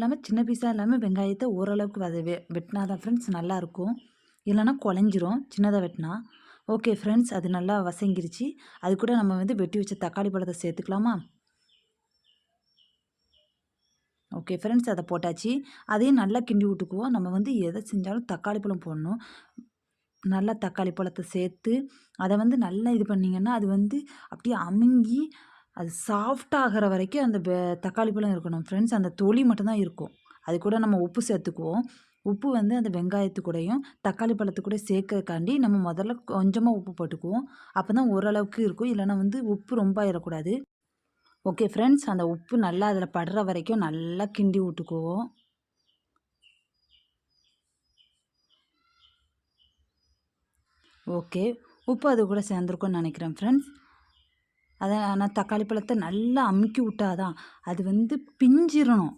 இல்லாமல் சின்ன பீஸாக இல்லாமல் வெங்காயத்தை ஓரளவுக்கு வெட்டினா தான் ஃப்ரெண்ட்ஸ் நல்லாயிருக்கும். இல்லைன்னா குழஞ்சிரும் சின்னதாக வெட்டினா. ஓகே ஃப்ரெண்ட்ஸ், அது நல்லா வசங்கிருச்சு. அது கூட நம்ம வந்து வெட்டி வச்ச தக்காளி பழத்தை சேர்த்துக்கலாமா? ஓகே ஃப்ரெண்ட்ஸ், அதை போட்டாச்சு. அதையும் நல்லா கிண்டி விட்டுக்குவோம். நம்ம வந்து எதை செஞ்சாலும் தக்காளி பழம் போடணும். நல்லா தக்காளி பழத்தை சேர்த்து அதை வந்து நல்லா இது பண்ணிங்கன்னா அது வந்து அப்படியே அமுங்கி அது சாஃப்டாகிற வரைக்கும் அந்த தக்காளி பழம் இருக்கணும் ஃப்ரெண்ட்ஸ். அந்த தொலி மட்டும்தான் இருக்கும். அது கூட நம்ம உப்பு சேர்த்துக்குவோம். உப்பு வந்து அந்த வெங்காயத்து கூடயும் தக்காளி பழத்து கூட சேர்க்கறதுக்காண்டி நம்ம முதல்ல கொஞ்சமாக உப்பு போட்டுக்குவோம். அப்போ தான் ஓரளவுக்கு இருக்கும். இல்லைன்னா வந்து உப்பு ரொம்ப ஆயிடக்கூடாது. ஓகே ஃப்ரெண்ட்ஸ், அந்த உப்பு நல்லா அதில் படுற வரைக்கும் நல்லா கிண்டி விட்டுக்குவோம். ஓகே, உப்பு அது கூட சேர்ந்துருக்கும்னு நினைக்கிறேன் ஃப்ரெண்ட்ஸ். அதை நான் தக்காளி பழத்தை நல்லா அமுக்கி விட்டாதான் அது வந்து பிஞ்சிரணும்.